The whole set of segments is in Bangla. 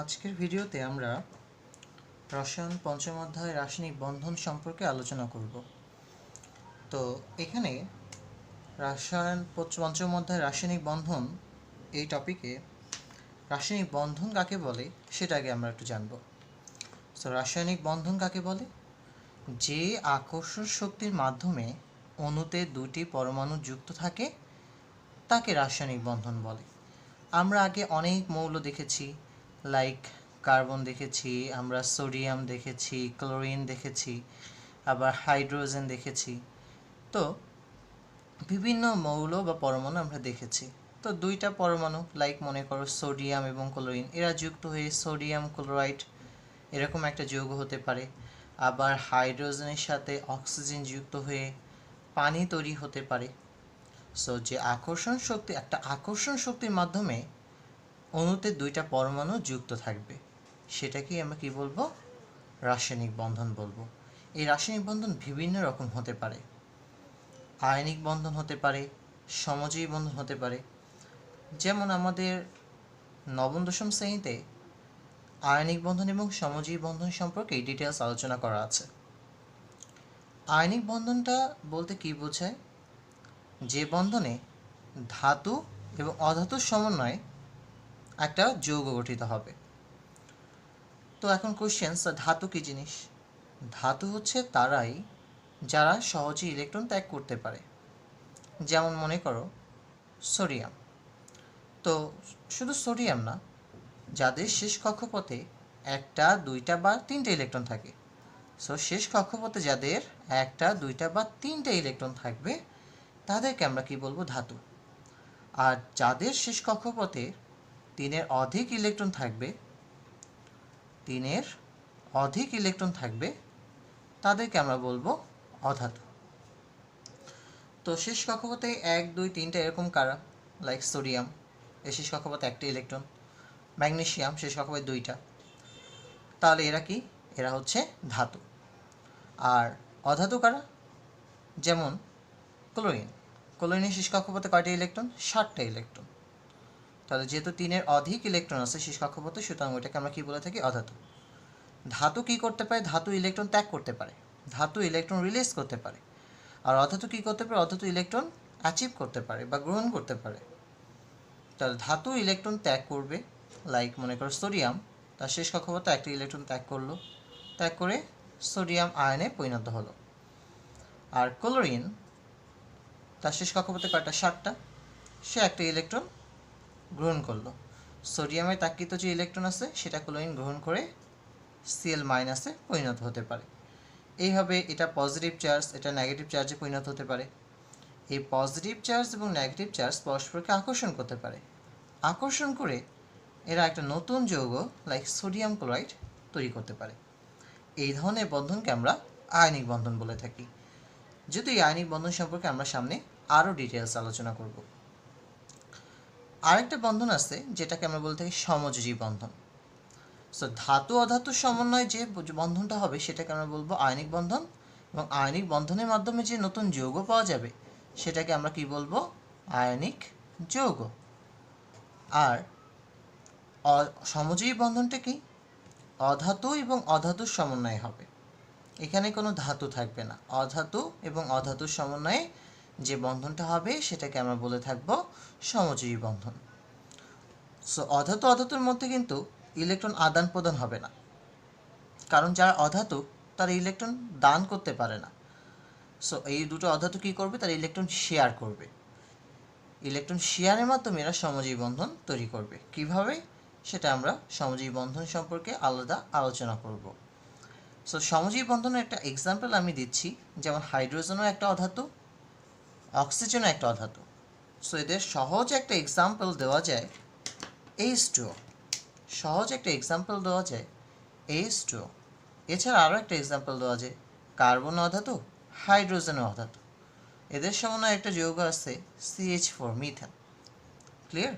আজকের ভিডিওতে আমরা রসায়ন পঞ্চম অধ্যায় রাসায়নিক বন্ধন সম্পর্কে আলোচনা করব। তো এখানে রসায়ন পঞ্চম অধ্যায় রাসায়নিক বন্ধন এই টপিকে রাসায়নিক বন্ধন কাকে বলে সেটা আগে আমরা একটু জানব। তো রাসায়নিক বন্ধন কাকে বলে? যে আকর্ষণ শক্তির মাধ্যমে অণুতে দুটি পরমাণু যুক্ত থাকে তাকে রাসায়নিক বন্ধন বলে। আমরা আগে অনেক মৌল দেখেছি, লাইক কার্বন দেখেছি, আমরা সোডিয়াম দেখেছি, ক্লোরিন দেখেছি, আবার হাইড্রোজেন দেখেছি। তো বিভিন্ন মৌল বা পরমাণু আমরা দেখেছি। তো দুইটা পরমাণু লাইক মনে করো সোডিয়াম এবং ক্লোরিন, এরা যুক্ত হয়ে সোডিয়াম ক্লোরাইড এরকম একটা যৌগ হতে পারে। আবার হাইড্রোজেনের সাথে অক্সিজেন যুক্ত হয়ে পানি তৈরি হতে পারে। সো যে আকর্ষণ শক্তি, একটা আকর্ষণ শক্তির মাধ্যমে অণুতে দুইটা পরমাণু যুক্ত থাকবে সেটাকেই আমরা কি বলবো? রাসায়নিক বন্ধন বলবো। এই রাসায়নিক বন্ধন বিভিন্ন রকম হতে পারে। আয়নিক বন্ধন হতে পারে, সমযোজী বন্ধন হতে পারে। যেমন আমাদের নবম দশম শ্রেণীতে আয়নিক বন্ধন এবং সমযোজী বন্ধন সম্পর্কে ডিটেলস আলোচনা করা আছে। আয়নিক বন্ধনটা বলতে কি বোঝায়? যে বন্ধনে ধাতু এবং অধাতুর সমন্বয়ে একটা যৌগ গঠিত হবে। তো এখন কোশ্চেন, ধাতু কি জিনিস? ধাতু হচ্ছে তারাই যারা সহজে ইলেকট্রন ত্যাগ করতে পারে। যেমন মনে করো সোডিয়াম। তো শুধু সোডিয়াম না, যাদের শেষ কক্ষপথে একটা, দুইটা বা তিনটে ইলেকট্রন থাকে। সো শেষ কক্ষপথে যাদের একটা, দুইটা বা তিনটে ইলেকট্রন থাকবে তাদেরকে আমরা কি বলবো? ধাতু। আর যাদের শেষ কক্ষপথে তিনের অধিক ইলেকট্রন থাকবে তাদেরকে আমরা বলবো অধাতু। তো শেষ কক্ষপথে 1, 2, 3 এরকম কারা? লাইক সোডিয়াম, এর শেষ কক্ষপথে একটা ইলেকট্রন। ম্যাগনেসিয়াম শেষ কক্ষপথে 2টা। তাহলে এরা কি? এরা হচ্ছে ধাতু। আর অধাতু কারা? যেমন ক্লোরিনের শেষ কক্ষপথে কয়টা ইলেকট্রন? 7টা ইলেকট্রন। তাহলে যেহেতু তিনের অধিক ইলেকট্রন আছে শেষ কক্ষপথে, সুতরাং ওইটাকে আমরা কি বলে থাকি? অধাতু। ধাতু কি করতে পারে? ধাতু ইলেকট্রন ত্যাগ করতে পারে, ধাতু ইলেকট্রন রিলিজ করতে পারে। আর অধাতু কি করতে পারে? অধাতু ইলেকট্রন অ্যাচিভ করতে পারে বা গ্রহণ করতে পারে। তাহলে ধাতু ইলেকট্রন ত্যাগ করবে, লাইক মনে করো সোডিয়াম, তার শেষ কক্ষপথে একটা ইলেকট্রন ত্যাগ করলো, ত্যাগ করে সোডিয়াম আয়নে পরিণত হলো। আর ক্লোরিন, তার শেষ কক্ষপথে কয়টা? 7টা, সে একটা ইলেকট্রন গ্রহণ করলো। সোডিয়ামের তাকিত যে ইলেকট্রন আছে সেটা ক্লোরিন গ্রহণ করে Cl মাইনাসে পরিণত হতে পারে। এইভাবে এটা পজিটিভ চার্জ, এটা নেগেটিভ চার্জে পরিণত হতে পারে। এই পজিটিভ চার্জ এবং নেগেটিভ চার্জ পরস্পরকে আকর্ষণ করতে পারে, আকর্ষণ করে এরা একটা নতুন যৌগ লাইক সোডিয়াম ক্লোরাইড তৈরি করতে পারে। এই ধরনের বন্ধনকে আমরা আয়নিক বন্ধন বলে থাকি। যদি এই আয়নিক বন্ধন সম্পর্কে আমরা সামনে আরও ডিটেলস আলোচনা করব। আরেকটা বন্ধন আছে যেটাকে আমরা বলে থাকি সমযোজী বন্ধন। সো ধাতু অধাতুর সমন্বয়ে যে বন্ধনটা হবে সেটাকে আমরা বলবো আয়নিক বন্ধন, এবং আয়নিক বন্ধনের মাধ্যমে যে নতুন যৌগ পাওয়া যাবে সেটাকে আমরা কি বলবো? আয়নিক যৌগ। আর সমযোজী বন্ধনটা কি? অধাতু এবং অধাতুর সমন্বয়ে হবে, এখানে কোনো ধাতু থাকবে না। অধাতু এবং অধাতুর সমন্বয়ে যে বন্ধনটা হবে সেটাকে আমরা বলে থাকবো সমযোজী বন্ধন। সো অধাতু অধাতুর মধ্যে কিন্তু ইলেকট্রন আদান প্রদান হবে না, কারণ যারা অধাতু তারা ইলেকট্রন দান করতে পারে না। সো এই দুটো অধাতু কী করবে? তারা ইলেকট্রন শেয়ার করবে। ইলেকট্রন শেয়ারের মাধ্যমে এরা সমযোজী বন্ধন তৈরি করবে। কিভাবে? সেটা আমরা সমযোজী বন্ধন সম্পর্কে আলাদা আলোচনা করব। সো সমযোজী বন্ধনের একটা এক্সাম্পল আমি দিচ্ছি, যেমন হাইড্রোজেনও একটা অধাতু, অক্সিজেনও একটা অধাতু। সো এদের সহজ একটা এক্সাম্পল দেওয়া যায় H2O। সহজ একটা এক্সাম্পল দেওয়া যায় H2O। এছাড়া আরও একটা এক্সাম্পল দেওয়া যায় কার্বন অধাতু, হাইড্রোজেন অধাতু। এদের সমন্বয়ে একটা যৌগ আছে CH4 মিথেন। ক্লিয়ার?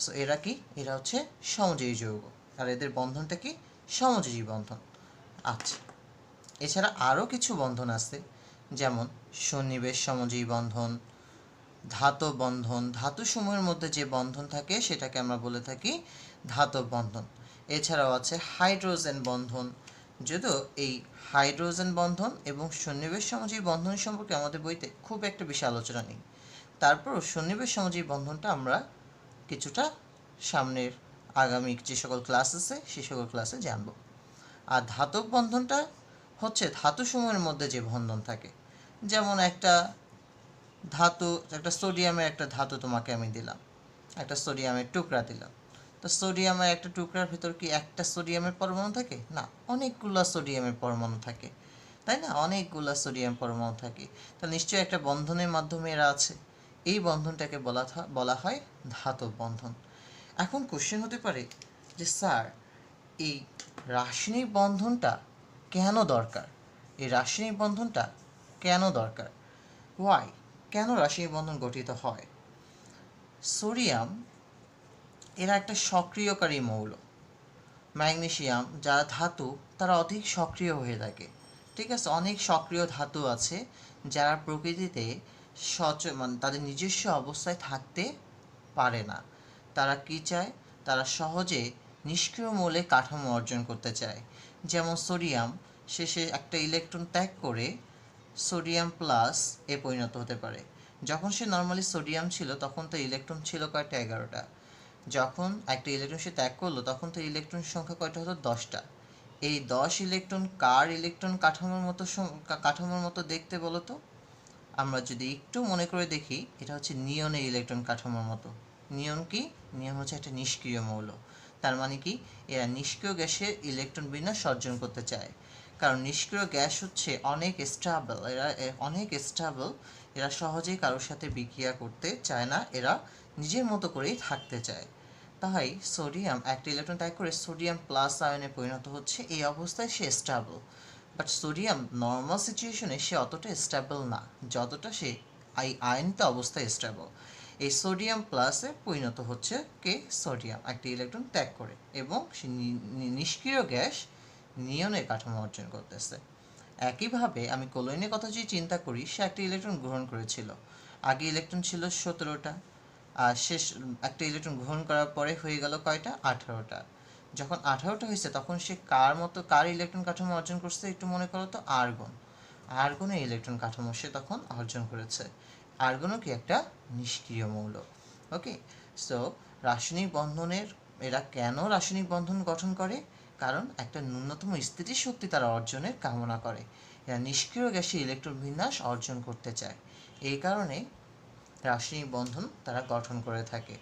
সো এরা কি? এরা হচ্ছে সমযোজী যৌগ, আর এদের বন্ধনটা কি? সমযোজী বন্ধন। আচ্ছা, এছাড়া আরও কিছু বন্ধন আছে, যেমন সন্নিবেশ সমযোজী বন্ধন, ধাতব বন্ধন। ধাতুসমূহের মধ্যে যে বন্ধন থাকে সেটাকে আমরা বলে থাকি ধাতব বন্ধন। এছাড়াও আছে হাইড্রোজেন বন্ধন। যদিও এই হাইড্রোজেন বন্ধন এবং সন্নিবেশ সমযোজী বন্ধন সম্পর্কে আমাদের বইতে খুব একটা বেশি আলোচনা নেই, তারপরও সন্নিবেশ সমযোজী বন্ধনটা আমরা কিছুটা সামনের আগামী যে সকল ক্লাস আছে সেই সকল ক্লাসে জানব। আর ধাতব বন্ধনটা হচ্ছে ধাতুসমূহের মধ্যে যে বন্ধন থাকে, যেমন একটা ধাতু, একটা সোডিয়ামের একটা ধাতু তোমাকে আমি দিলাম, একটা সোডিয়ামের টুকরা দিলাম। তো সোডিয়ামের একটা টুকরার ভিতর কি একটা সোডিয়ামের পরমাণু থাকে? না, অনেকগুলো সোডিয়ামের পরমাণু থাকে, তাই না? অনেকগুলো সোডিয়াম পরমাণু থাকে। তাহলে নিশ্চয়ই একটা বন্ধনের মাধ্যমে এরা আছে। এই বন্ধনটাকে বলা হয় ধাতব বন্ধন। এখন কোশ্চেন হতে পারে যে স্যার, এই রাসায়নিক বন্ধনটা কেন দরকার? এই রাসায়নিক বন্ধনটা কেন দরকার? ওয়াই? কেন রাসায়নিক বন্ধন গঠিত হয়? সোডিয়াম এরা একটা সক্রিয়কারী মৌল, ম্যাগনেসিয়াম যারা ধাতু তারা অধিক সক্রিয় হয়ে থাকে, ঠিক আছে? অনেক সক্রিয় ধাতু আছে যারা প্রকৃতিতে মানে তাদের নিজস্ব অবস্থায় থাকতে পারে না। তারা কি চায়? তারা সহজে নিষ্ক্রিয় মৌলে কাঠামো অর্জন করতে চায়। যেমন সোডিয়াম শেষে একটা ইলেকট্রন ত্যাগ করে সোডিয়াম প্লাস এ পরিণত হতে পারে। যখন সে নর্মালি সোডিয়াম ছিল তখন তো ইলেকট্রন ছিল কয়টা? 11টা। যখন একটা ইলেকট্রন সে ত্যাগ করলো তখন তো ইলেকট্রন সংখ্যা কয়টা হলো? 10টা। এই 10 ইলেকট্রন কার ইলেকট্রন কাঠামোর মতো দেখতে বলো তো? আমরা যদি একটু মনে করে দেখি, এটা হচ্ছে নিয়নের ইলেকট্রন কাঠামোর মতো। নিয়ন কি? নিয়ন হচ্ছে একটা নিষ্ক্রিয় মৌল। তার মানে কি? এরা নিষ্ক্রিয় গ্যাসের ইলেকট্রন বিন্যাস অর্জন করতে চায়। কারণ নিষ্ক্রিয় গ্যাস হচ্ছে অনেক স্টেবল, এরা সহজেই কারোর সাথে বিক্রিয়া করতে চায় না, এরা নিজের মতো করেই থাকতে চায়। তাই সোডিয়াম একটা ইলেকট্রন ত্যাগ করে সোডিয়াম প্লাস আয়নে পরিণত হচ্ছে, এই অবস্থায় সে স্টেবল। বাট সোডিয়াম নর্মাল সিচুয়েশনে সে অতটা স্টেবল না যতটা সে এই আয়নিত অবস্থায় স্টেবল। এই সোডিয়াম প্লাসে পরিণত হচ্ছে কে? সোডিয়াম একটা ইলেকট্রন ত্যাগ করে, এবং সে নিষ্ক্রিয় গ্যাস নিয়নের কাঠামো অর্জন করতেছে। একইভাবে আমি ক্লোরিনের কথা যদি চিন্তা করি, সে একটা ইলেকট্রন গ্রহণ করেছিল। আগে ইলেকট্রন ছিল 17টা, আর শেষ একটা ইলেকট্রন গ্রহণ করার পরে হয়ে গেল কয়টা? 18টা। যখন 18টা হয়েছে তখন সে কার ইলেকট্রন কাঠামো অর্জন করছে? একটু মনে করো তো, আর্গনের ইলেকট্রন কাঠামো সে তখন অর্জন করেছে। আর্গনও কি একটা নিষ্ক্রিয় মৌল। ওকে, সো রাসায়নিক বন্ধনের এরা কেন রাসায়নিক বন্ধন গঠন করে? কারণ একটা ন্যূনতম স্থিতিশক্তি তারা অর্জনের কামনা করে। এরা নিষ্ক্রিয় গ্যাসে ইলেকট্রন বিন্যাস অর্জন করতে চায়, এই কারণে রাসায়নিক বন্ধন তারা গঠন করে থাকে।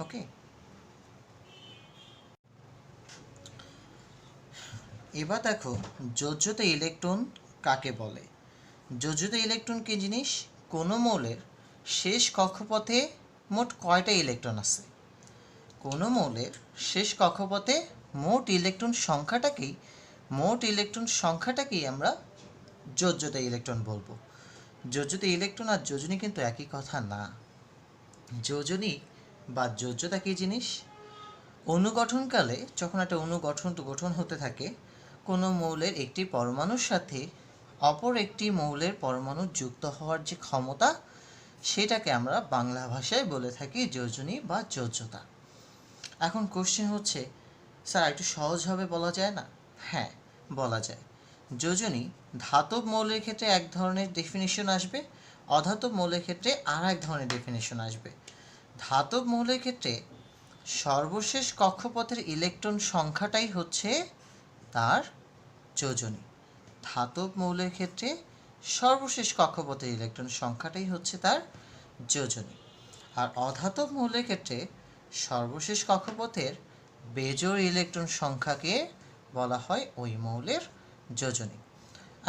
ওকে, এবার দেখো যোজ্যত ইলেকট্রন কাকে বলে। যোজ্যত ইলেকট্রন কি জিনিস? কোনো মৌলের শেষ কক্ষপথে মোট কয়টা ইলেকট্রন আছে? কোনো মৌলের শেষ কক্ষপথে মোট ইলেকট্রন সংখ্যাটাকেই আমরা যোজ্যতা ইলেকট্রন বলবো। যোজ্যতা ইলেকট্রন আর যোজনী কিন্তু একই কথা না। যোজনী বা যোজ্যতা কী জিনিস? অনুগঠনকালে যখন একটা গঠন হতে থাকে, কোনো মৌলের একটি পরমাণুর সাথে অপর একটি মৌলের পরমাণু যুক্ত হওয়ার যে ক্ষমতা, সেটাকে আমরা বাংলা ভাষায় বলে থাকি যোজনী বা যোজ্যতা। এখন কোশ্চেন হচ্ছে, স্যার একটু সহজভাবে বলা যায় না? হ্যাঁ, বলা যায়। যোজনী ধাতব মৌলের ক্ষেত্রে এক ধরনের ডেফিনিশন আসবে, অধাতব মৌলের ক্ষেত্রে আর এক ধরনের ডেফিনিশন আসবে। ধাতব মৌলের ক্ষেত্রে সর্বশেষ কক্ষপথের ইলেকট্রন সংখ্যাটাই হচ্ছে তার যোজনী। ধাতব মৌলের ক্ষেত্রে সর্বশেষ কক্ষপথের ইলেকট্রন সংখ্যাটাই হচ্ছে তার যোজনী। আর অধাতব মৌলের ক্ষেত্রে সর্বশেষ কক্ষপথের বেজোড় ইলেকট্রন সংখ্যাকে বলা হয় ওই মৌলের যোজনী।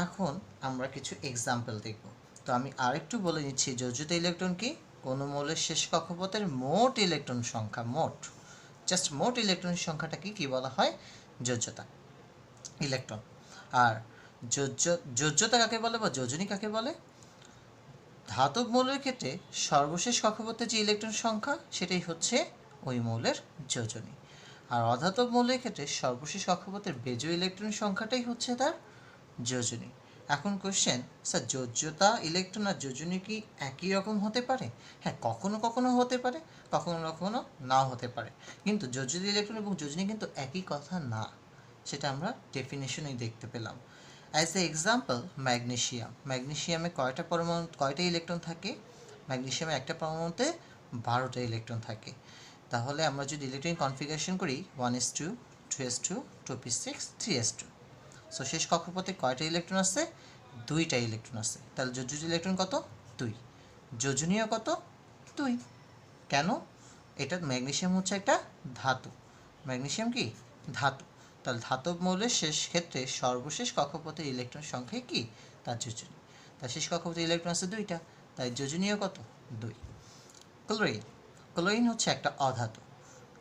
এখন আমরা কিছু এক্সাম্পল দেখব। তো আমি আরেকটু বলে নিচ্ছি, যোজিত ইলেকট্রন কি? কোনো মৌলের শেষ কক্ষপথের মোট ইলেকট্রন সংখ্যা, মোট ইলেকট্রন সংখ্যাটাকে কি বলা হয়? যোজ্যতা ইলেকট্রন। আর যোজ্যতা কাকে বলে বা যোজনী কাকে বলে? ধাতব মৌলের ক্ষেত্রে সর্বশেষ কক্ষপথে যে ইলেকট্রন সংখ্যা সেটাই হচ্ছে ওই মৌলের যোজনী। আর অধাতব মৌলের ক্ষেত্রে সর্বশেষ কক্ষপথের বেজোড় ইলেকট্রন সংখ্যাটাই হচ্ছে তার যোজনী। এখন কোশ্চেন, স্যার যোজ্যতা ইলেকট্রন আর যোজনী কি একই রকম হতে পারে? হ্যাঁ, কখনো কখনো হতে পারে, কখনো কখনো নাও হতে পারে, কিন্তু যোজ্যতা ইলেকট্রন এবং যোজনী কিন্তু একই কথা না, সেটা আমরা ডেফিনেশনেই দেখতে পেলাম। অ্যাজ এ এক্সাম্পল, ম্যাগনেশিয়ামে কয়টা ইলেকট্রন থাকে? ম্যাগনেশিয়ামে একটা পরমাণুতে 12টা ইলেকট্রন থাকে। তাহলে আমরা যদি ইলেকট্রনিক কনফিগারেশন করি 1s2, 2s2, 2p6, 3s2, so শেষ কক্ষপথে কয়টা ইলেকট্রন আছে? 2টা ইলেকট্রন আছে। তাহলে যোজ্য ইলেকট্রন কত? 2। যোজনীয় কত? 2। কেন? এটা ম্যাগনেশিয়াম হচ্ছে একটা ধাতু। ম্যাগনেশিয়াম কি ধাতু? তাহলে ধাতব মৌলের শেষ ক্ষেত্রে সর্বশেষ কক্ষপথের ইলেকট্রন সংখ্যা কি? তার যোজনী। তার শেষ কক্ষপথে ইলেকট্রন আছে 2টা, তাই যোজনীয় কত? 2। ক্লোরিন হচ্ছে একটা অধাতু।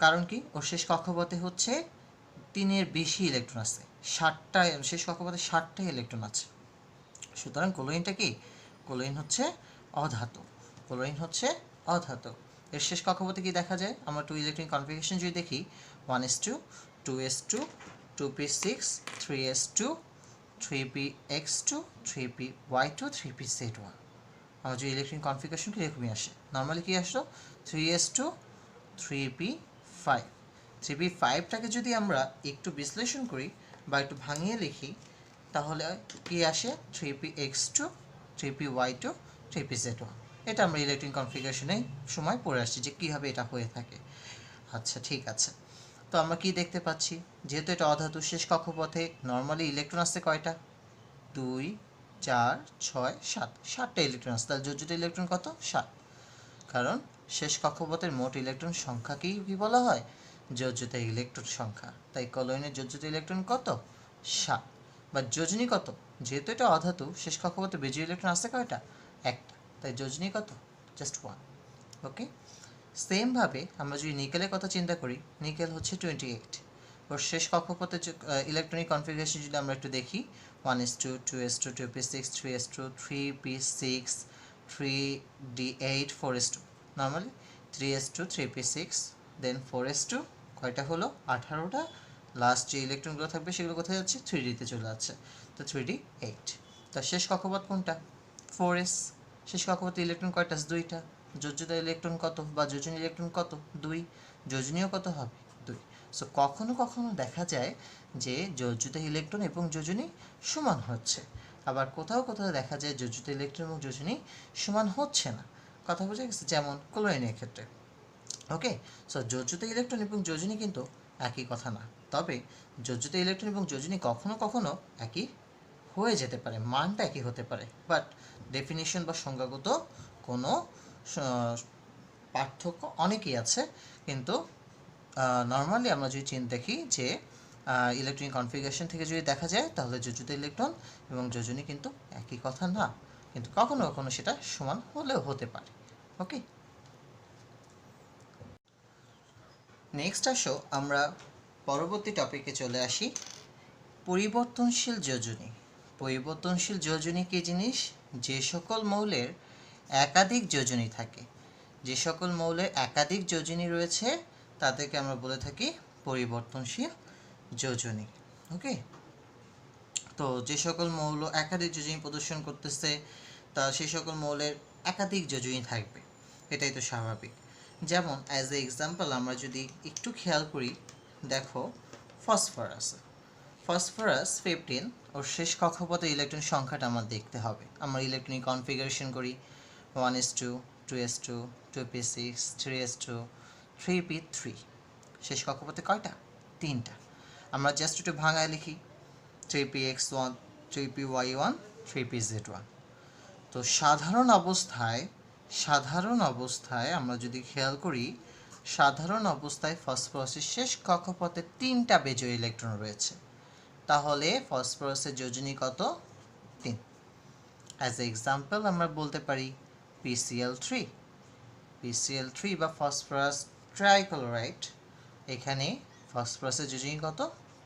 কারণ কি? ওর শেষ কক্ষপথে হচ্ছে 3-এর বেশি ইলেকট্রন আছে, 60টা, শেষ কক্ষপথে 60টা ইলেকট্রন আছে। সুতরাং ক্লোরিনটা কি? ক্লোরিন হচ্ছে অধাতু। ক্লোরিন হচ্ছে অধাতু। এর শেষ কক্ষপথে কি দেখা যায়? আমরা 2 ইলেকট্রনিক কনফিগারেশন যদি দেখি 1s2, 2s2, 2p6, 3s2, 3px2, 3py2, 3pz1। আমরা যদি ইলেকট্রনিক কনফিগারেশন কি এরকমই আসে। নর্মালি কি আসলো? 3s2, 3p5। 3p5টাকে যদি আমরা একটু বিশ্লেষণ করি বা একটু ভাঙিয়ে লিখি, তাহলে কি আসে? 3px2, 3py2, 3pz1। এটা আমরা ইলেকট্রনিক কনফিগারেশনে সময় পড়ে আসছি যে কীভাবে এটা হয়ে থাকে। আচ্ছা, ঠিক আছে। তো আমরা কি দেখতে পাচ্ছি? যেহেতু এটা অধাতু, শেষ কক্ষপথে নর্মালি ইলেকট্রন আসছে কয়টা? 2, 4, 6, 7, 7টা ইলেকট্রন আসছে। তাহলে যোজ্যতা ইলেকট্রন কত? 7। কারণ শেষ কক্ষপথের মোট ইলেকট্রন সংখ্যাকেই কি বলা হয়? যোজ্যতা ইলেকট্রন সংখ্যা। তাই ক্লোরিনের যোজ্যতা ইলেকট্রন কত? 7। বা যোজনী কত? যেহেতু এটা অধাতু, শেষ কক্ষপথে বেজীয় ইলেকট্রন আছে কয়টা? একটা, তাই যোজনী কত? জাস্ট 1। ওকে। সেমভাবে আমরা যদি নিকেলের কথা চিন্তা করি, নিকেল হচ্ছে 28। ওর শেষ কক্ষপথে ইলেকট্রনিক কনফিগারেশন যদি আমরা একটু দেখি 1s2, 2s2, 2p6, 3s2, 3p6, 3d8, 4s2। Normally 3s2, 3p6, দেন 4s2, কয়টা হলো? 18টা। লাস্ট যে ইলেকট্রনগুলো থাকবে সেগুলো কোথায় যাচ্ছে? 3d-তে চলে যাচ্ছে, তো 3d8। তার শেষ কক্ষপথ কোনটা? 4s। শেষ কক্ষপথে ইলেকট্রন কয়টা? 2টা। যোজ্যতা ইলেকট্রন কত বা যোজনী ইলেকট্রন কত? 2। যোজনীয় কত হবে? 2। সো কখনো কখনো দেখা যায় যে যোজ্যতা ইলেকট্রন এবং যোজনী সমান হচ্ছে, আবার কোথাও কোথাও দেখা যায় যোজ্যতা ইলেকট্রন এবং যোজনী সমান হচ্ছে না। কথা বোঝা গেছে? যেমন ক্লোরিনের ক্ষেত্রে। ওকে। সো যোজ্যতা ইলেকট্রন এবং যোজনী কিন্তু একই কথা না, তবে যোজ্যতা ইলেকট্রন এবং যোজনী কখনো কখনো একই হয়ে যেতে পারে, মানটা একই হতে পারে, বাট ডেফিনিশন বা সংজ্ঞাগত কোনো পার্থক্য অনেকই আছে। কিন্তু নর্মালি আমরা যদি দেখি যে ইলেকট্রনিক কনফিগারেশন থেকে যদি দেখা যায়, তাহলে যোজ্যতা ইলেকট্রন এবং যোজনী কিন্তু একই কথা না, কিন্তু কখনো কখনো সেটা সমান হলেও হতে পারে। ওকে। নেক্সট আসো আমরা পরবর্তী টপিকে চলে আসি, পরিবর্তনশীল যোজনী। পরিবর্তনশীল যোজনী কী জিনিস? যে সকল মৌলের একাধিক যোজনী থাকে, যে সকল মৌলের একাধিক যোজনী রয়েছে তাদেরকে আমরা বলে থাকি পরিবর্তনশীল যোজনী। ওকে। তো যে সকল মৌল একাধিক যোজনী প্রদর্শন করতেছে, তা সেই সকল মৌলের একাধিক যোজনী থাকবে, এটাই তো স্বাভাবিক। যেমন অ্যাজ এ এক্সাম্পল আমরা যদি একটু খেয়াল করি, দেখো ফসফরাস। ফসফরাস 15, ওর শেষ কক্ষপথে ইলেকট্রন সংখ্যাটা আমার দেখতে হবে। আমরা ইলেকট্রনিক কনফিগারেশন করি 1s2, 2s2, 2p6, 3s2, 3p3। শেষ কক্ষপথে কয়টা? 3টা। আমরা জাস্ট একটু ভাঙায় লিখি 3px1, 3py1, 3pz1। তো সাধারণ অবস্থায় আমরা যদি খেয়াল করি, সাধারণ অবস্থায় ফসফরাসের শেষ কক্ষপথে 3টা বেজোড় ইলেকট্রন রয়েছে, তাহলে ফসফরাসের যোজনী কত? 3। অ্যাজ এ এক্সাম্পল আমরা বলতে পারি PCl3 বা ফসফরাস ট্রাইক্লোরাইড, এখানে ফসফরাসের যোজনী কত?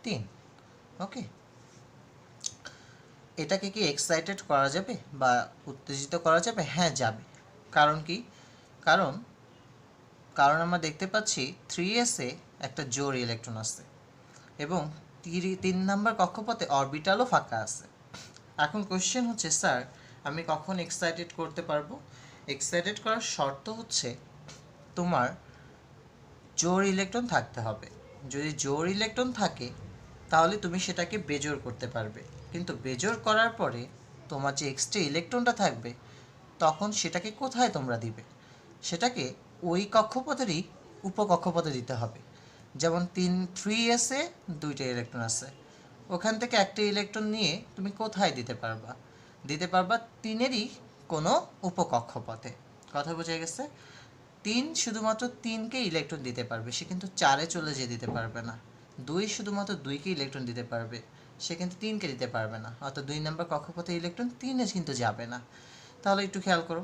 3। ওকে। এটাকে কি এক্সাইটেড করা যাবে বা উত্তেজিত করা যাবে? হ্যাঁ, যাবে। কারণ কি? কারণ আমরা দেখতে পাচ্ছি 3s-এ একটা জোড় ইলেকট্রন আছে এবং 3 নাম্বার কক্ষপথে অরবিটালও ফাঁকা আছে। এখন কোশ্চেন হচ্ছে স্যার আমি কখন এক্সাইটেড করতে পারবো? এক্সাইটেড করার শর্ত হচ্ছে তোমার জোড় ইলেকট্রন থাকতে হবে। যদি জোড় ইলেকট্রন থাকে তাহলে তুমি সেটাকে বেজোড় করতে পারবে, কিন্তু বেজোড় করার পরে তোমার যে এক্সট্রা ইলেকট্রনটা থাকবে তখন সেটাকে কোথায় তোমরা দিবে? সেটাকে ওই কক্ষপথেরই উপকক্ষপথে দিতে হবে। যেমন 3s-এ 2টা ইলেকট্রন আছে, ওখান থেকে একটা ইলেকট্রন নিয়ে তুমি কোথায় দিতে পারবা? দিতে পারবা 3-এরই কোনো উপকক্ষপথে। কথা বোঝা গেছে? 3 শুধুমাত্র 3কে ইলেকট্রন দিতে পারবে, সে কিন্তু 4-এ চলে যেতে দিতে পারবে না। 2 শুধুমাত্র 2কে ইলেকট্রন দিতে পারবে, সে কিন্তু 3কে দিতে পারবে না। অর্থাৎ 2 নম্বর কক্ষপথে ইলেকট্রন 3-এ কিন্তু যাবে না। তাহলে একটু খেয়াল করো,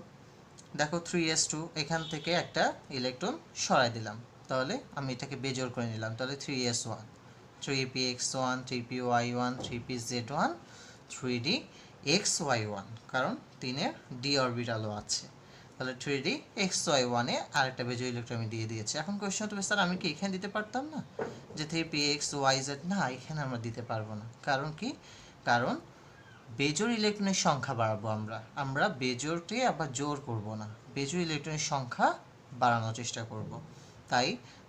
দেখো 3s2 এখান থেকে একটা ইলেকট্রন সরাই দিলাম, তাহলে আমি এটাকে বেজোড় করে নিলাম, তাহলে 3s1, 3px1, 3py1, 3pz1, 3dxy1, কারণ 3-এর ডি অরবিটালও আছে। তাহলে 3dxy1-এ আরেকটা বেজোড় ইলেকট্রন আমি দিয়ে দিয়েছি। এখন কোয়েশ্চন হতে স্যার আমি কি এখানে দিতে পারতাম না? যে 3pxyz, না এখানে আমরা দিতে পারবো না। কারণ কি? কারণ বেজোড় ইলেকট্রনের সংখ্যা বাড়াবো আমরা বেজোড়কে আবার জোড় করব না, বেজোড় ইলেকট্রনের সংখ্যা বাড়ানোর চেষ্টা করব। তাই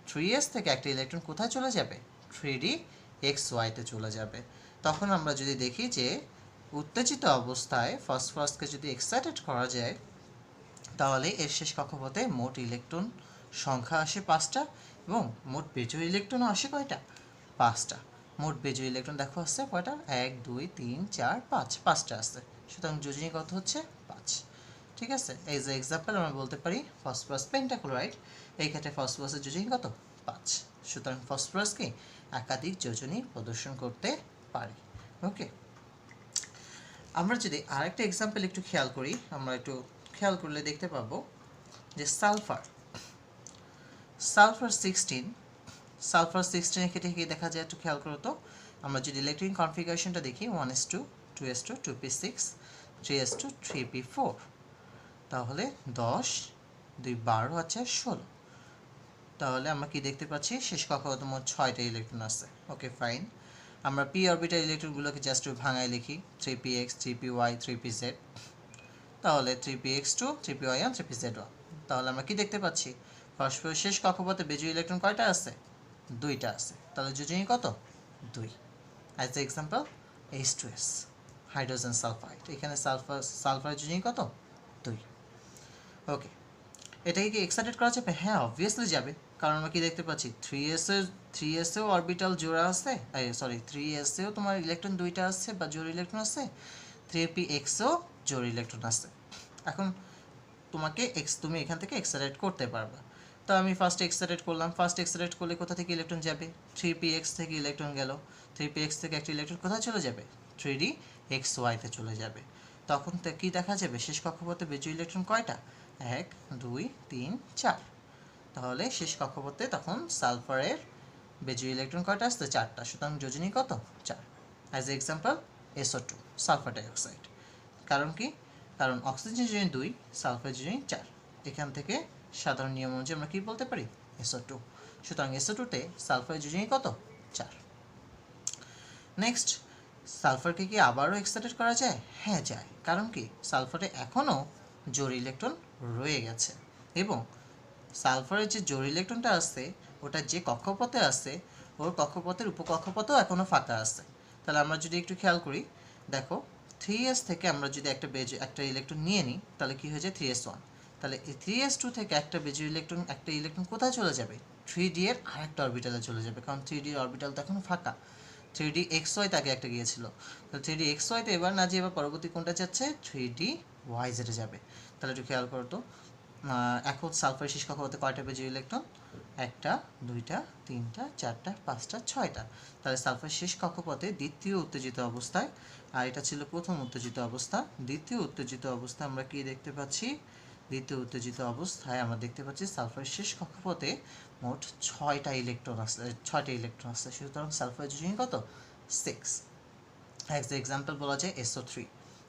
3s থেকে একটা ইলেকট্রন কোথায় চলে যাবে? 3dxy-তে চলে যাবে। তখন আমরা যদি দেখি যে উত্তেজিত অবস্থায় ফসফরাসকে যদি এক্সাইটেড করা যায় তাহলে এর শেষ কক্ষপথে মোট ইলেকট্রন সংখ্যা আসে 5টা এবং মোট বেজোড় ইলেকট্রনও আসে কয়টা? 5টা। মোট বেজোড় ইলেকট্রন দেখো আসছে কয়টা? 1 2 3 4 5, 5টা আছে। সুতরাং যোজনী কত হচ্ছে? 5। ঠিক আছে, এই যে এক্সাম্পল আমরা বলতে পারি ফসফরাস পেন্টাক্লোরাইড, এই ক্ষেত্রে ফসফরাসের যোজনী কত? 5। সুতরাং ফসফরাসকে একাধিক যোজনী প্রদর্শন করতে পারি। ওকে, আমরা যদি আরেকটা এক্সাম্পল একটু খেয়াল করি, আমরা একটু খেয়াল করলে দেখতে পাবো যে সালফার 16, সালফার 16 এর ক্ষেত্রে কি দেখা যায় একটু খেয়াল করো তো। আমরা যদি ইলেকট্রনিক কনফিগারেশনটা দেখি 1s2, 2s2, 2p6, 3s2, 3p4, তাহলে 10 2 12 আছে 16। তাহলে আমরা কি দেখতে পাচ্ছি? শেষ কক্ষপথে মোট 6টা ইলেকট্রন আছে। ওকে ফাইন, আমরা p অরবিটাল ইলেকট্রনগুলোকে জাস্ট ভাঙায় লিখি 3px, 3py, 3pz, তাহলে 3px2, 3py1, 3pz1। তাহলে আমরা কি দেখতে পাচ্ছি? ফসফরাস শেষ কক্ষপথে বেজোড় ইলেকট্রন কয়টা আছে? 2টা আছে। তাহলে যোজনী কত? 2। As a example H2S, hydrogen sulphide, এখানে সালফারের যোজনী কত? 2। ওকে, এটাকে কি এক্সাইটেড করা যাবে? হ্যাঁ অবভিয়াসলি যাবে, কারণ আমরা কি দেখতে পাচ্ছি 3s-এও অরবিটাল জোড়া আছে, সরি 3s-এও তোমার ইলেকট্রন 2টা আছে বা জোড় ইলেকট্রন আছে, 3px-এও জোড় ইলেকট্রন আছে। এখন তুমি এখান থেকে এক্সাইটেড করতে পারবা। তো আমি ফার্স্ট এক্সাইটেড করলাম, ফার্স্ট এক্সাইটেড করলে কোথা থেকে ইলেকট্রন যাবে? 3px থেকে ইলেকট্রন গেল, 3px থেকে একটা ইলেকট্রন কোথায় চলে যাবে? 3dxy-তে চলে যাবে। তখন কি দেখা যাবে? শেষ কক্ষপথে বেজোড় ইলেকট্রন কয়টা? 1 2 3 4। তাহলে শেষ কক্ষপথে তখন সালফারের বেজোড় ইলেকট্রন কয়টা আসছে? 4টা। সুতরাং যোজনী কত? 4। As a example SO2, sulphur dioxide. কারণ কি? কারণ অক্সিজেন যোজনী 2, সালফার যোজনী 4। এখান থেকে সাধারণ নিয়ম অনুযায়ী আমরা কি বলতে পারি? SO2। সুতরাং SO2-তে সালফার যোজনী কত? 4। নেক্সট, সালফারকে কি আবারও এক্সাইটেড করা যায়? হ্যাঁ যায়। কারণ কি? সালফারে এখনও জোড় ইলেকট্রন রয়ে গেছে এবং সালফারের যে জোড় ইলেকট্রনটা আছে ওটা যে কক্ষপথে আছে ওর কক্ষপথের উপকক্ষপথেও এখনও ফাঁকা আছে। তাহলে আমরা যদি একটু খেয়াল করি, দেখো 3s থেকে আমরা যদি একটা ইলেকট্রন নিয়ে নিই তাহলে কি হয়ে যায়? 3s1। তাহলে এই 3s2 থেকে একটা ইলেকট্রন কোথায় চলে যাবে? 3d এর আরেকটা অরবিটালে চলে যাবে, কারণ 3d এর অরবিটাল তো এখনও ফাঁকা। 3dxy তাকে একটা গিয়েছিল, তাহলে 3dxy-তে এবার না যে এবার পরবর্তী কোনটা যাচ্ছে? 3dyz-এ যাবে। তাহলে একটু খেয়াল করো তো, এখন সালফার শেষ কক্ষপথে কয়টা বেজোড় ইলেকট্রন? 1টা 2টা 3টা 4টা 5টা 6টা। তাহলে সালফার শেষ কক্ষপথে দ্বিতীয় উত্তেজিত অবস্থায়, আর এটা ছিল প্রথম উত্তেজিত অবস্থা, দ্বিতীয় উত্তেজিত অবস্থায় আমরা কি দেখতে পাচ্ছি? দ্বিতীয় উত্তেজিত অবস্থায় আমরা দেখতে পাচ্ছি সালফার শেষ কক্ষপথে মোট 6টা ইলেকট্রন আছে। সুতরাং সালফার যোজনী কত? 6। অ্যাজ এ এক্সাম্পল বলা যায় SO3,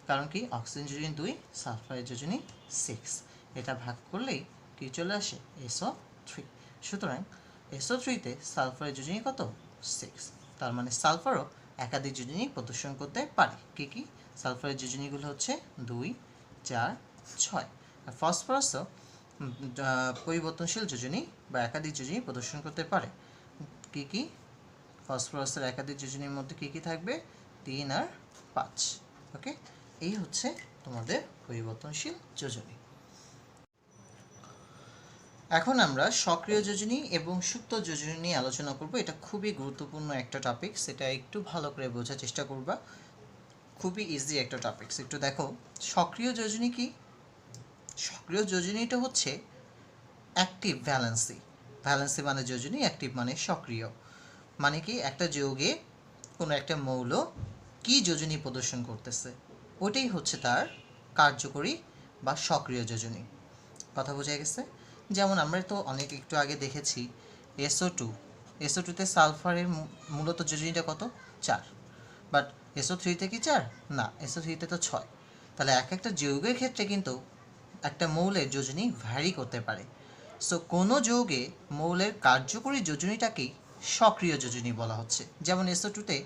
কারণ কি? অক্সিজেন যোজনী 2, সালফারের যোজনী 6। এটা ভাগ করলেই কি চলে আসে? SO3। সুতরাং SO3-তে সালফারের যোজনী কত? 6। তার মানে সালফারও একাধিক যোজনী প্রদর্শন করতে পারে। কি কি? সালফারের যোজনীগুলো হচ্ছে 2, 4, 6। আর ফসফরাসও পরিবর্তনশীল যোজনী বা একাধিক যোজনী প্রদর্শন করতে পারে। কি কি? ফসফরাসের একাধিক যোজনীর মধ্যে কি কি থাকবে? 3 আর 5। ওকে, এই হচ্ছে তোমাদের পরিবর্তনশীল যোজনী। এখন আমরা সক্রিয় যোজনী এবং সুপ্ত যোজনী নিয়ে আলোচনা করব। এটা খুবই গুরুত্বপূর্ণ একটা টপিক, সেটা একটু ভালো করে বোঝার চেষ্টা করবা। খুবই ইজি একটা টপিকস। একটু দেখো সক্রিয় যোজনী কি। সক্রিয় যোজনীটা হচ্ছে অ্যাক্টিভ ভ্যালেন্সি। ভ্যালেন্সি মানে যোজনী, অ্যাক্টিভ মানে সক্রিয়। মানে কি, একটা যৌগে কোনো একটা মৌল কি যোজনী প্রদর্শন করতেছে, ওটাই হচ্ছে তার কার্যকরী বা সক্রিয় যোজনী। কথা বোঝা গেছে? যেমন আমরা তো অনেক একটু আগে দেখেছি SO2, SO2তে সালফারের মূলত যোজনীটা কত? 4। বাট SO3তে কি 4? না, SO3তে তো 6। তাহলে এক একটা যৌগের ক্ষেত্রে কিন্তু একটা মৌলের যোজনী ভ্যারি করতে পারে। সো কোনো যৌগে মৌলের কার্যকরী যোজনীটাকেই সক্রিয় যোজনী বলা হচ্ছে। যেমন SO2তে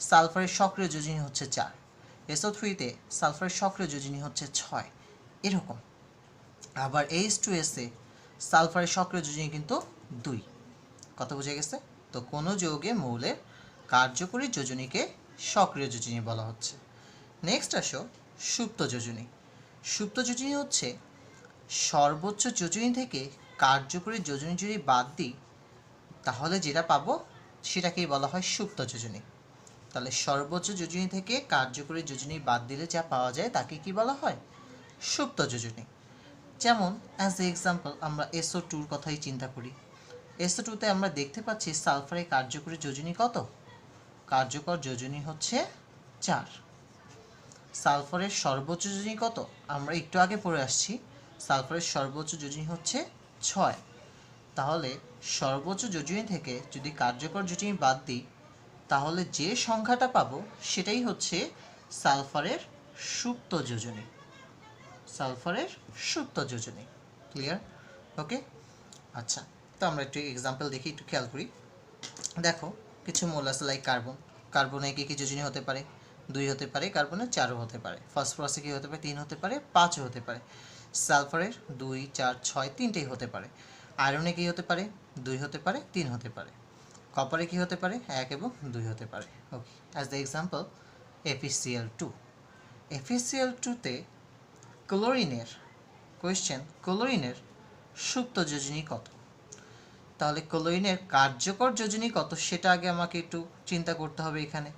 সালফারের সক্রিয় যোজনী হচ্ছে 4, SO3তে সালফারের সক্রিয় যোজনী হচ্ছে 6, এরকম। আবার H2S এ সালফারের সক্রিয় যোজনী কিন্তু 2। কথা বোঝা গেছে? তো কোনো যৌগে মৌলের কার্যকরী যোজনীকে সক্রিয় যোজনী বলা হচ্ছে। নেক্সট আসো সুপ্ত যোজনী। সুপ্ত যোজনী হচ্ছে সর্বোচ্চ যোজনী থেকে কার্যকরী যোজনী যদি বাদ দিই তাহলে যেটা পাবো সেটাকেই বলা হয় সুপ্ত যোজনী। তাহলে সর্বোচ্চ যোজনী থেকে কার্যকরী যোজনী বাদ দিলে যা পাওয়া যায় তাকে কি বলা হয়? সুপ্ত যোজনী। যেমন অ্যাজ এ এক্সাম্পল আমরা SO2 কথাই চিন্তা করি। SO2তে আমরা দেখতে পাচ্ছি সালফারের কার্যকরী যোজনী কত? কার্যকর যোজনী হচ্ছে 4। সালফারের সর্বোচ্চ যোজনী কত? আমরা একটু আগে পড়ে আসছি সালফারের সর্বোচ্চ যোজনী হচ্ছে 6। তাহলে সর্বোচ্চ যোজনী থেকে যদি কার্যকর যোজনী বাদ দিই তাহলে যে সংখ্যাটা পাবো সেটাই হচ্ছে সালফারের সুপ্ত যোজনী। সালফারের সুপ্ত যোজনী। ক্লিয়ার? ওকে, আচ্ছা। তো আমরা একটু এক্সাম্পল দেখি, একটু খেয়াল করি। দেখো কিছু মৌল আছে লাইক কার্বন। কার্বনে কি কি যোজনী হতে পারে? 2 হতে পারে, কার্বনে 4ও হতে পারে। ফসফরাসে কি হতে পারে? 3 হতে পারে, 5ও হতে পারে। সালফারের 2, 4, 6 তিনটেই হতে পারে। আয়রনে কি হতে পারে? 2 হতে পারে, 3 হতে পারে। কপারে কি হতে পারে? 1 এবং 2 হতে পারে। Okay, as the example FeCl2। FeCl2তে ক্লোরিনের কোয়েশ্চেন, ক্লোরিনের সুপ্ত যোজনী কত? তাহলে ক্লোরিনের কার্যকর যোজনী কত সেটা আগে আমাকে একটু চিন্তা করতে হবে এখানে।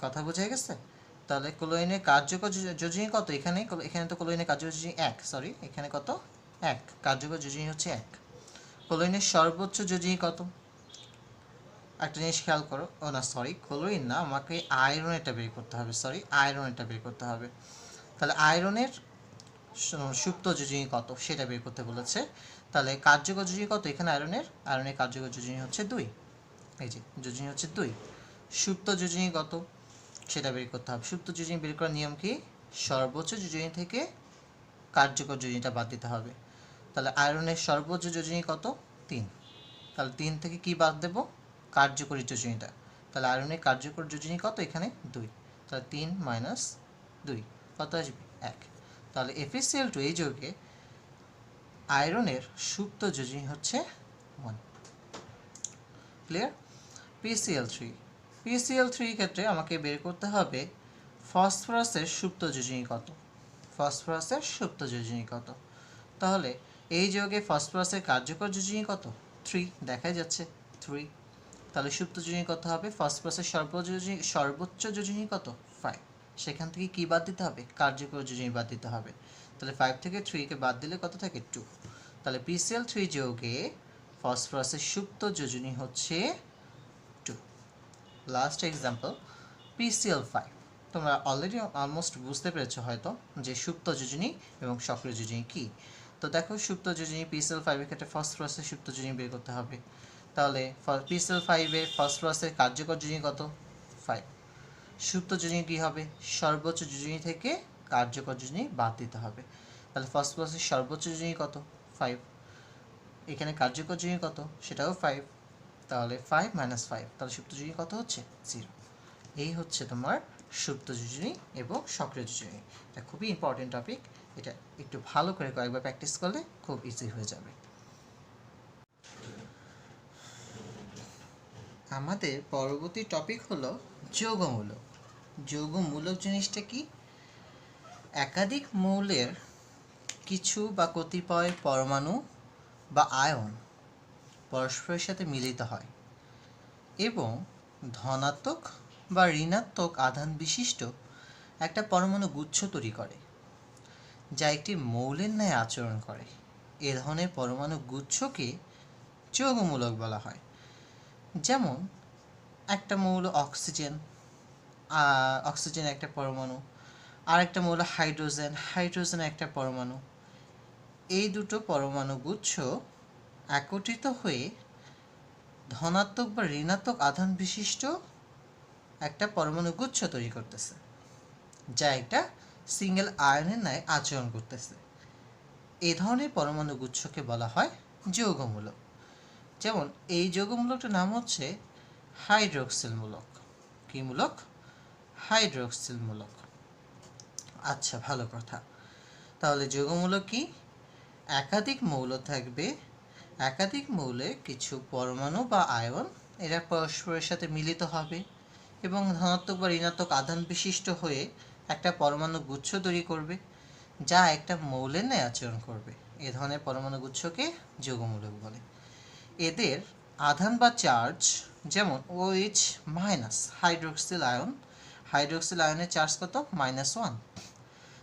কথা বোঝা গেছে? তাহলে ক্লোরিনের কার্যকর যোজনী কত? এখানে তো ক্লোরিনের কার্যকর যোজনী 1, সরি এখানে কত? 1, কার্যকর যোজনী হচ্ছে 1। ক্লোরিনের সর্বোচ্চ যোজনী কত? একটা জিনিস খেয়াল করো, ও না সরি ক্লোরিন না, আমাকে আয়রনেরটা বের করতে হবে, সরি আয়রনেরটা বের করতে হবে। তাহলে আয়রনের সুপ্ত যোজনী কত সেটা বের করতে বলেছে। তাহলে কার্যকর যোজনী কত এখানে? আয়রনের কার্যকর যোজনী হচ্ছে 2। এই যে যোজনী হচ্ছে 2। সুপ্ত যোজনী কত সেটা বের করতে হবে। সুপ্ত যোজনী বের করার নিয়ম কি? সর্বোচ্চ যোজনী থেকে কার্যকর যোজনীটা বাদ দিতে হবে। তাহলে আয়রনের সর্বোচ্চ যোজনী কত? 3। তাহলে 3 থেকে কি বাদ দেব? কার্যকরী যোজনীটা। তাহলে আয়রনের কার্যকর যোজনী কত এখানে? 2। তাহলে 3 - 2 কত আসবে? 1। তাহলে FeCl2 এই যৌগে আয়রনের সুপ্ত যোজনী হচ্ছে 1। ক্লিয়ার? PCl3। PCl3 ক্ষেত্রে আমাকে বের করতে হবে ফসফরাসের সুপ্ত যোজনী কত। ফসফরাসের সুপ্ত যোজনী কত? তাহলে এই যৌগে ফসফরাসের কার্যকর যোজনী কত? 3, দেখাই যাচ্ছে 3। তাহলে সুপ্ত যোজনী কত হবে? ফসফরাসের সর্বোচ্চ যোজনী কত? 5। সেখান থেকে কি বাদ দিতে হবে? কার্যকর যোজনী বাদ দিতে হবে। তাহলে 5 থেকে 3 কে বাদ দিলে কত থাকে? 2। তাহলে PCl3 যৌগে ফসফরাসের সুপ্ত যোজনী হচ্ছে 2। Last example PCl5। তোমরা অলরেডি অলমোস্ট বুঝতে পেরেছো হয়তো যে সুপ্ত যোজনী এবং সক্রিয় যোজনী কী। তো দেখো সুপ্ত যোজনী PCl5 এর ক্ষেত্রে ফসফরাসের সুপ্ত যোজনী বের করতে হবে। তাহলে PCl5 এ ফসফরাসের কার্যকর যোজনী কত? 5। সুপ্ত যোজনী কী হবে? সর্বোচ্চ যোজনী থেকে কার্যকর যোজনী বাদ দিতে হবে। তাহলে ফসফরাসের সর্বোচ্চ যোজনী কত? 5। এখানে কার্যকর যোজনী কত? সেটাও 5। তাহলে 5 - 5, তাহলে সুপ্ত যোজনী কত হচ্ছে? 0। এই হচ্ছে তোমার সুপ্ত যোজনী এবং সক্রিয় যোজনী। এটা খুবই ইম্পর্টেন্ট টপিক, এটা একটু ভালো করে কয়েকবার প্র্যাকটিস করলে খুব ইজি হয়ে যাবে। আমাদের পরবর্তী টপিক হলো যৌগমূলক। যৌগমূলক জিনিসটা কি? একাধিক মৌলের কিছু বা কতিপয় পরমাণু বা আয়ন পরস্পরের সাথে মিলিত হয় এবং ধনাত্মক বা ঋণাত্মক আধান বিশিষ্ট একটা পরমাণু গুচ্ছ তৈরি করে, যা একটি মৌলের ন্যায় আচরণ করে। এ ধরনের পরমাণু গুচ্ছকে যৌগমূলক বলা হয়। যেমন একটা মৌল অক্সিজেন, অক্সিজেন একটা পরমাণু, আর একটা মৌল হাইড্রোজেন, হাইড্রোজেন একটা পরমাণু। এই দুটো পরমাণু গুচ্ছ একত্রিত হয়ে ধনাত্মক বা ঋণাত্মক আধান বিশিষ্ট একটা পরমাণু গুচ্ছ তৈরি করতেছে, যা একটা সিঙ্গেল আয়নের ন্যায় আচরণ করতেছে। এই ধরনের পরমাণু গুচ্ছকে বলা হয় যৌগমূলক। যেমন এই যৌগমূলকটার নাম হচ্ছে হাইড্রোক্সিল মূলক। কি মূলক? হাইড্রোক্সিল মূলক। আচ্ছা, ভালো কথা। তাহলে যৌগমূলক কি? একাধিক মৌল থাকবে, একাধিক মৌলে কিছু পরমাণু বা আয়ন এরা পরস্পরের সাথে মিলিত হবে এবং ধনাত্মক বা ঋণাত্মক আধান বিশিষ্ট হয়ে একটা পরমাণু গুচ্ছ তৈরি করবে, যা একটা মৌলের ন্যায় আচরণ করবে। এ ধরনের পরমাণু গুচ্ছকে যৌগমূলক বলে। এদের আধান বা চার্জ, যেমন OH minus hydroxyl ion, hydroxyl আয়নের চার্জ কত? -1।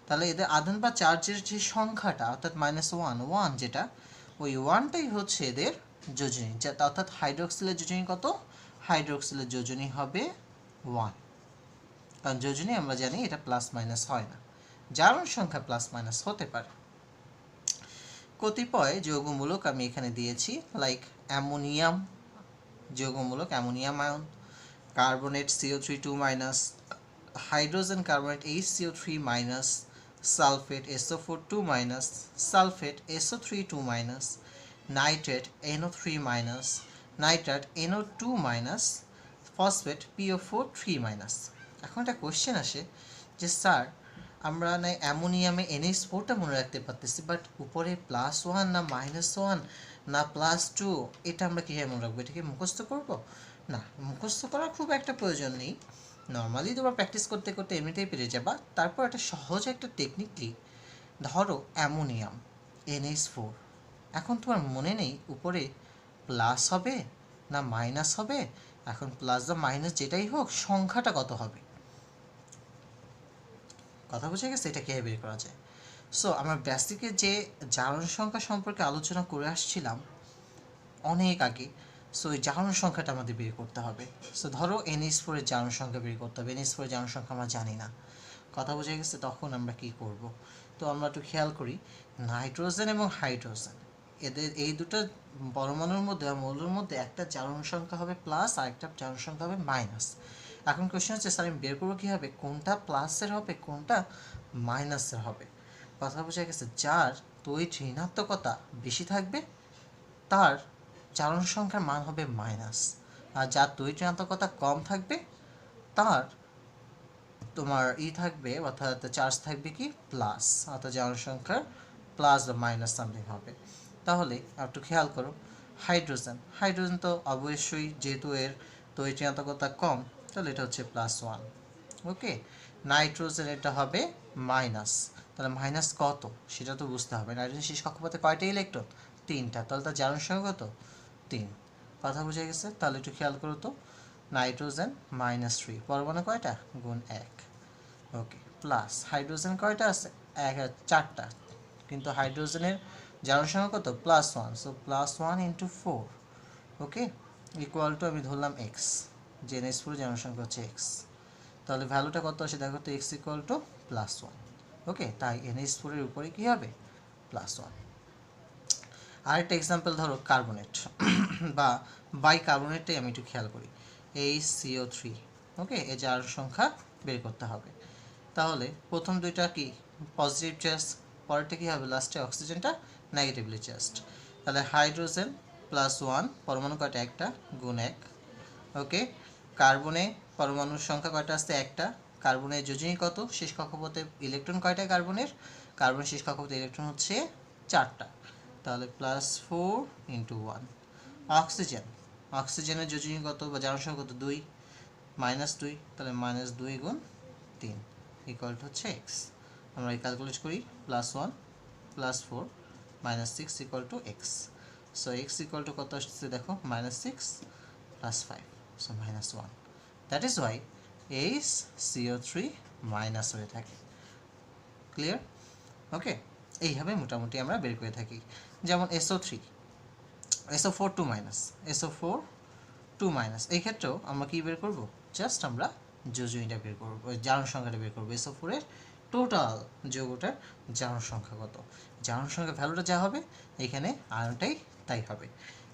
তাহলে এদের আধান বা চার্জের যে সংখ্যাটা অর্থাৎ -1 যেটা, ওই 1টাই হচ্ছে এদের যোজনী। অর্থাৎ হাইড্রোক্সিলের যোজনী কত? হাইড্রোক্সিলের যোজনী হবে 1, কারণ যোজনী আমরা জানি এটা প্লাস মাইনাস হয় না, জারণ সংখ্যা প্লাস মাইনাস হতে পারে। কতিপয় যৌগমূলক আমি এখানে দিয়েছি, লাইক অ্যামোনিয়াম যৌগমূলক, ammonium ion, carbonate CO3 2-, hydrogen carbonate HCO3-, sulphate SO4 2-, sulphate SO3 2-, nitrate NO3-, nitrate NO2-, phosphate PO4 3-। এখন একটা কোশ্চেন আসে যে স্যার, আমরা না অ্যামোনিয়ামে NH4টা মনে রাখতে পারতেছি, বাট উপরে +1 না -1 না +2, এটা আমরা কীভাবে মনে রাখবো? এটাকে মুখস্থ করব? না, মুখস্থ করার খুব একটা প্রয়োজন নেই। নর্মালি তোমরা প্র্যাকটিস করতে করতে এমনিতেই পেরে যাবা। তারপর একটা সহজ একটা টেকনিকলি, ধরো অ্যামোনিয়াম NH4, এখন তোমার মনে নেই উপরে প্লাস হবে না মাইনাস হবে। এখন প্লাস বা মাইনাস যেটাই হোক, সংখ্যাটা কত হবে? কথা বুঝে গেছে? এটা কীভাবে বের করা যায়? সো আমরা বেসিকে যে জারণ সংখ্যা সম্পর্কে আলোচনা করে আসছিলাম অনেক আগে, সো এই জারণ সংখ্যাটা আমাদের বের করতে হবে। সো ধরো NH4 এর জারণ সংখ্যা বের করতে হবে। NH4 এর জারণ সংখ্যা আমরা জানি না, কথা বুঝে গেছে? তখন আমরা কি করব? তো আমরা একটু খেয়াল করি, নাইট্রোজেন এবং হাইড্রোজেন, এদের এই দুটো পরমাণুর মধ্যে বা মৌলের মধ্যে একটা জারণ সংখ্যা হবে প্লাস আর একটা জারণ সংখ্যা হবে মাইনাস। এখন কোশ্চেন হচ্ছে স্যার আমি বের করবো কীভাবে কোনটা প্লাসের হবে কোনটা মাইনাসের হবে? কথা বোঝা গেছে? যার তড়িৎ ঋণাত্মকতা বেশি থাকবে তার জারণ সংখ্যার মান হবে মাইনাস, আর যার তড়িৎ ঋণাত্মকতা কম থাকবে তার তোমার থাকবে, অর্থাৎ চার্জ থাকবে কি প্লাস, অর্থাৎ জারণ সংখ্যার প্লাস বা মাইনাস সামথিং হবে। তাহলে একটু খেয়াল করো, হাইড্রোজেন, হাইড্রোজেন তো অবশ্যই যেহেতু এর তড়িৎ ঋণাত্মকতা কম, তাহলে এটা হচ্ছে +1। ওকে, নাইট্রোজেন এটা হবে মাইনাস, তাহলে মাইনাস কত সেটা তো বুঝতে হবে। নাইট্রোজেন শেষ কক্ষপথে কয়টা ইলেকট্রন? 3টা, তাহলে তার জারণ সংখ্যা কত? 3। কথা বুঝে গেছে? তাহলে একটু খেয়াল করো তো, নাইট্রোজেন -3, পরমাণু কয়টা? গুণ 1। ওকে, প্লাস হাইড্রোজেন কয়টা আছে? 4টা, কিন্তু হাইড্রোজেনের জারণ সংখ্যা কত? +1, সো +1 × 4, ওকে, ইকুয়াল টু আমি ধরলাম x, যে NH4 জারণ সংখ্যা হচ্ছে x। তাহলে ভ্যালুটা কত আসে দেখো তো, x = +1। ওকে, তাই NH4 এর উপরে কী হবে? +1। আরেকটা এক্সাম্পল ধরো কার্বনেট বা বাইকার্বনেটটাই আমি একটু খেয়াল করি, HCO3। ওকে, এই জারণ সংখ্যা বের করতে হবে। তাহলে প্রথম দুইটা কি পজিটিভ চার্জ, পরেরটা কী হবে? লাস্টে অক্সিজেনটা নেগেটিভলি চার্জড। তাহলে হাইড্রোজেন +1, পরমাণু কয়টা? একটা, গুণ 1। ওকে, কার্বনে পরমাণুর সংখ্যা কয়টা আছে? একটা, কার্বনের যোজনী কত, শেষ কক্ষপথে ইলেকট্রন কয়টা কার্বনের, কার্বনের শেষ কক্ষপথে ইলেকট্রন হচ্ছে 4টা, তাহলে +4 × 1। অক্সিজেন, অক্সিজেনের যোজনী কত বা জারণ সংখ্যা কত, 2, -2, তাহলে -2 × 3 = হচ্ছে x। আমরা ক্যালকুলেট করি, +1 +4 -6 = x। সো x কত আসছে দেখো, -6 + 5, so -1। That is Y HCO3 minus হয়ে থাকে। ক্লিয়ার? ওকে, এইভাবে মোটামুটি আমরা বের করে থাকি। যেমন SO3, SO4 2 minus, SO4 2 minus, এই ক্ষেত্রেও আমরা কি বের করব, জাস্ট আমরা যোজনীটা বের করব, জারণ সংখ্যাটা বের করব। SO4 এর টোটাল যৌগটার জারণ সংখ্যা কত, জারণ সংখ্যা ভ্যালুটা যা হবে এখানে আয়নটাই তাই হবে।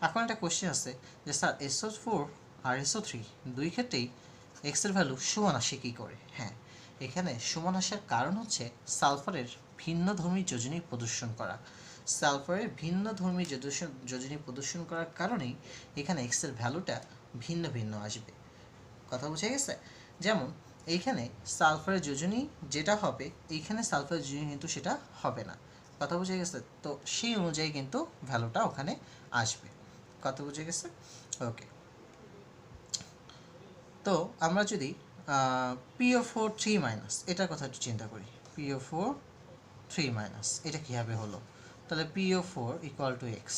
এখন একটা কোশ্চেন আছে যে স্যার SO4 আর SO3 দুই ক্ষেত্রেই এক্স এর ভ্যালু সমান আসে কী করে? হ্যাঁ, এখানে সমান আসার কারণ হচ্ছে সালফারের ভিন্নধর্মী যোজনী প্রদর্শন করা। সালফারের ভিন্নধর্মী যোজনী প্রদর্শন করার কারণেই এখানে এক্স এর ভ্যালুটা ভিন্ন ভিন্ন আসবে। কথা বুঝে গেছে? যেমন এইখানে সালফারের যোজনী যেটা হবে, এইখানে সালফারের যোজনী কিন্তু সেটা হবে না। কথা বুঝে গেছে? তো সেই অনুযায়ী কিন্তু ভ্যালুটা ওখানে আসবে। কথা বুঝে গেছে? ওকে, তো আমরা যদি PO4 3 মাইনাস এটার কথা একটু চিন্তা করি, PO4 3 মাইনাস এটা কীভাবে হলো, তাহলে PO4 = x।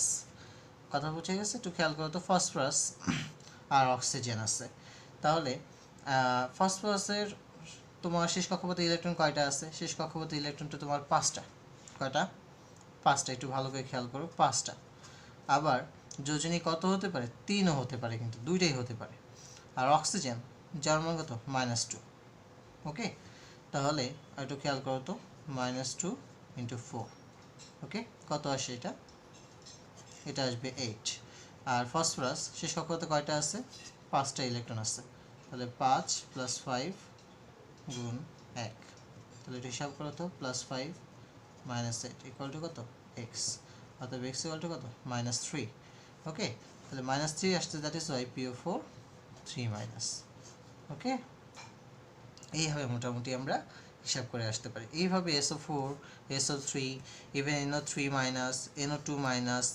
কথা বুঝে গেছে? একটু খেয়াল করো তো, ফসফরাস আর অক্সিজেন আছে, তাহলে ফসফরাসের তোমার শেষ কক্ষপথে ইলেকট্রন কয়টা আছে, শেষ কক্ষপথে ইলেকট্রনটা তোমার 5টা, কয়টা? 5টা, একটু ভালো করে খেয়াল করো, 5টা। আবার যোজনী কত হতে পারে, 3ও হতে পারে, কিন্তু দুইটাই হতে পারে। আর অক্সিজেন যার মান কত, -2। ওকে, তাহলে একটু খেয়াল করো তো, -2 × 4, ওকে, কত আসে এটা, এটা আসবে 8। আর ফসফরাস শেষ কক্ষপথে কয়টা আছে, 5টা ইলেকট্রন আছে, তাহলে 5 + 5 × 1, তাহলে এটা হিসাব করো তো, +5 - 8 = কত, x, অর্থাৎ x = কত, -3। ওকে, তাহলে -3 আসছে, that is why PO4 3 minus. Okay, এইভাবে মোটামুটি আমরা হিসাব করে আসতে পারি। এইভাবে SO4, SO3, even NO3 minus, NO2 minus,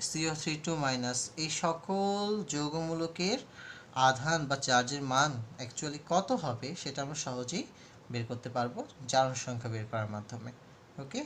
CO3 2 minus, এই সকল যৌগমূলকের আধান বা চার্জের মান অ্যাকচুয়ালি কত হবে সেটা আমরা সহজেই বের করতে পারবো জারণ সংখ্যা বের করার মাধ্যমে। ওকে।